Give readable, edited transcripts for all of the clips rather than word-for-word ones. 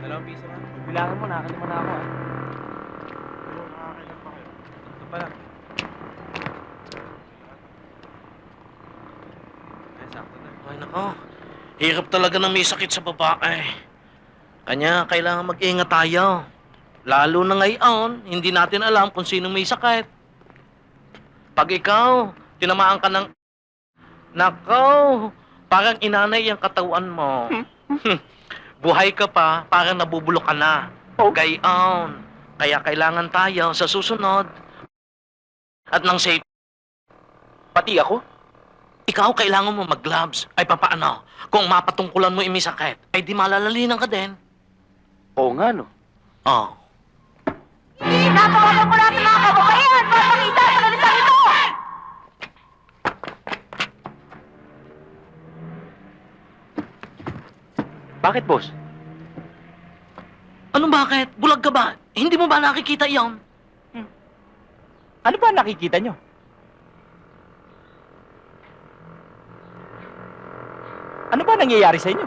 Dalawang piso ka? Bilangan mo, nakakalima na ako ah. Pero nakakailan pa kayo? Ito pa lang. Ay, sakto na. Ay, nako. Hirap talaga ng may sakit sa babae. Kanya, kailangan mag-ingat tayo. Lalo na ngayon, hindi natin alam kung sinong may sakit. Pag ikaw, tinamaan ka ng... Nako, parang inanay ang katawan mo. Buhay ka pa, parang nabubulok ka na. Gayon. Kaya kailangan tayo sa susunod. At ng safe. Pati ako? Ikaw, kailangan mo mag-gloves. Ay, papaano? Kung mapatungkulan mo yung may sakit, ay di malalalinan ka din. Oo nga, no? Oh. Napakawalan ko natin mga kababaihan para makita sa lalitang ito! Bakit, boss? Anong bakit? Bulag ka ba? Hindi mo ba nakikita yon? Ano ba nakikita nyo? Ano ba nangyayari sa inyo?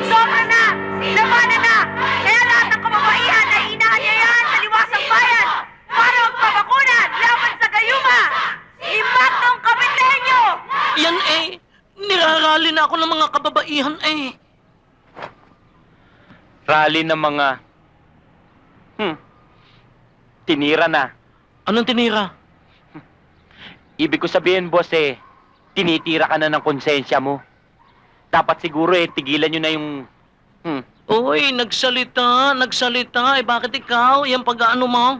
Sobra na! Labanan na! Kaya lahat ng kababaihan ay inaanyayahan sa liwasang bayan para magpabakunan laban sa gayuma! Imagnong Kapitenyo! Yan eh. Nirarali na ako ng mga kababaihan eh. Rally ng mga... Tinira na. Anong tinira? Ibig ko sabihin, boss, tinitira ka na ng konsensya mo. Dapat siguro, tigilan nyo na yung... Uy, nagsalita. Eh, bakit ikaw? Yung pag-ano mo?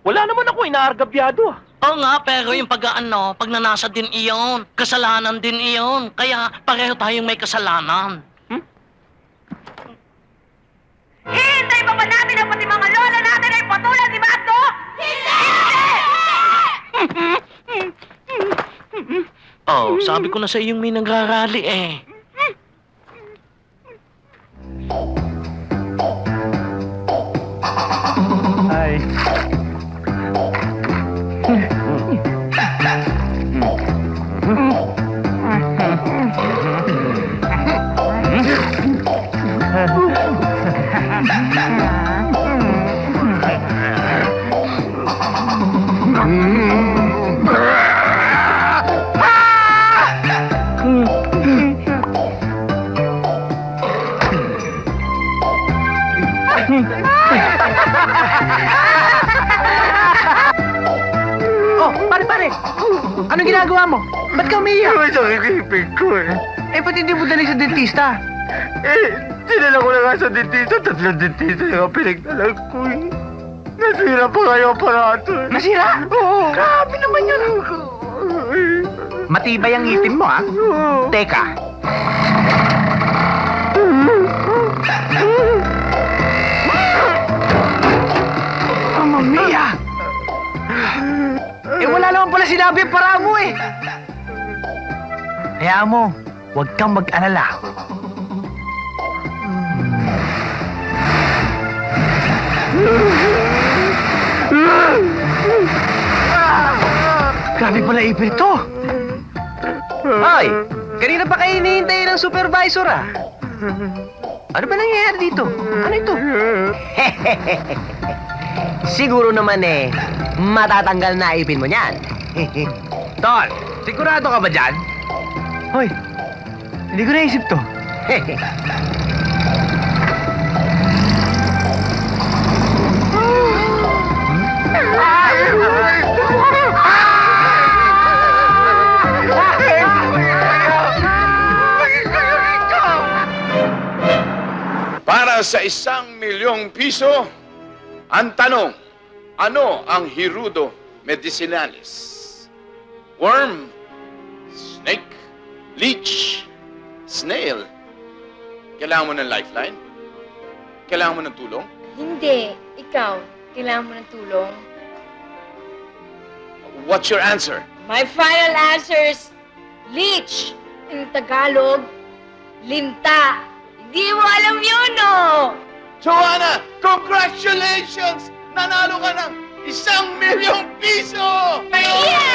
Wala naman ako inaargabyado. Oo nga, pero yung pag-ano, pagnanasa din iyon. Kasalanan din iyon. Kaya pareho tayong may kasalanan. Hihintay pa ba natin ang pati mga lola natin ay patulan ni Magno? Hindi! Oh, sabi ko na sa iyong may nagrarally eh. Ay. Oh, pare! Anong ginagawa mo? Ba't ka umiiyak? Masakit yung ipig ko eh. Eh, ba't hindi mo dali sa dentista? Dinala ko na nga sa dentista. 3 dentista yung pinagdalag ko eh. Nasira pa kayo aparato eh. Nasira? Oo. Grabe naman yun. Matibay ang ngipin mo, ha? Oo. Teka. Mamma mia! Eh, wala naman pala sinabi para mo eh. Kaya mo, huwag kang mag-alala. Grabe pala ipin ito. Hoy, kanina pa kayo hinihintay ng supervisor ah. Ano ba nangyayari dito? Ano ito? Siguro naman matatanggal na ipin mo niyan. Tol, sigurado ka ba dyan? Hoy, hindi ko naisip to. Para sa 1,000,000 piso, ang tanong, ano ang Hirudo medicinalis? Worm, snake, leech, snail. Kailangan mo ng lifeline? Kailangan mo ng tulong? Hindi. Ikaw, kailangan mo ng tulong. What's your answer? My final answer is leech. In Tagalog, linta. Hindi mo alam yun, no? Joanna, congratulations! Nanalo ka ng 1,000,000 piso! Yeah!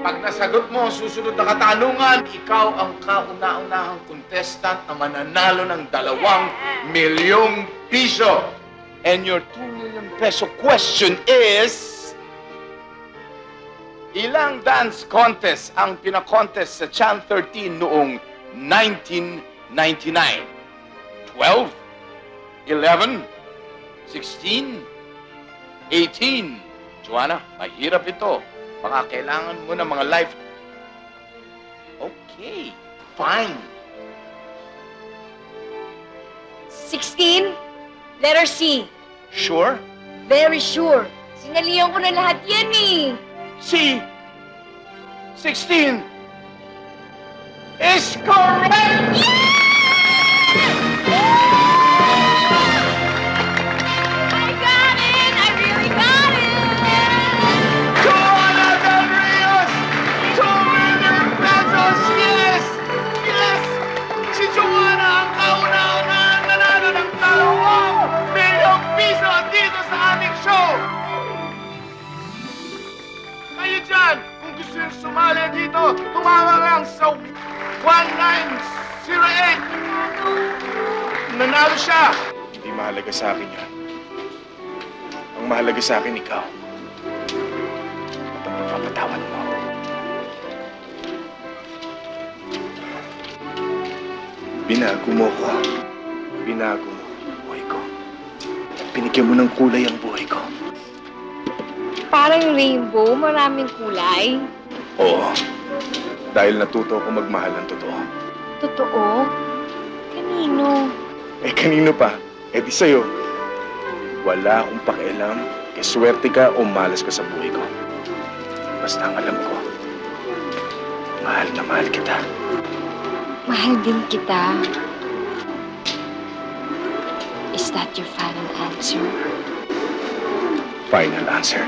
Pag nasagot mo ang susunod na katanungan, ikaw ang kauna-unahang contestant na mananalo ng 2 milyong piso. And your 2 million peso question is... Ilang dance contest ang pinakontest sa Channel 13 noong 1999? 12? 11? 16? 18? Joanna, mahirap ito. Baka kailangan mo ng mga life... Okay, fine. 16, letter C. Sure? Very sure. Sinalihan ko na lahat yan eh. C. 16 is correct! I got it! I really got it! Joanna Del Rios! 2 million pesos! Yes! Yes! Si Joanna ang kauna-unahang nanalo ng 2 milyong piso dito sa aming show! Kayo dyan, kung gusto nyo sumali dito, tumawag lang sa 1908. Nanalo siya! Hindi mahalaga sa akin yan. Ang mahalaga sa akin, ikaw. At ang pagpapatawad mo. Binago mo ko. Binago mo ang buhay ko. At binigyan mo ng kulay ang buhay ko. Parang rainbow, maraming kulay. Oo. Dahil natuto ako magmahal ng totoo. Totoo? Kanino? Eh, kanino pa? Eh, di sa'yo. Wala akong pakialam kaya swerte ka o malas ka sa buhay ko. Basta ang alam ko, mahal na mahal kita. Mahal din kita. Is that your final answer? Final answer.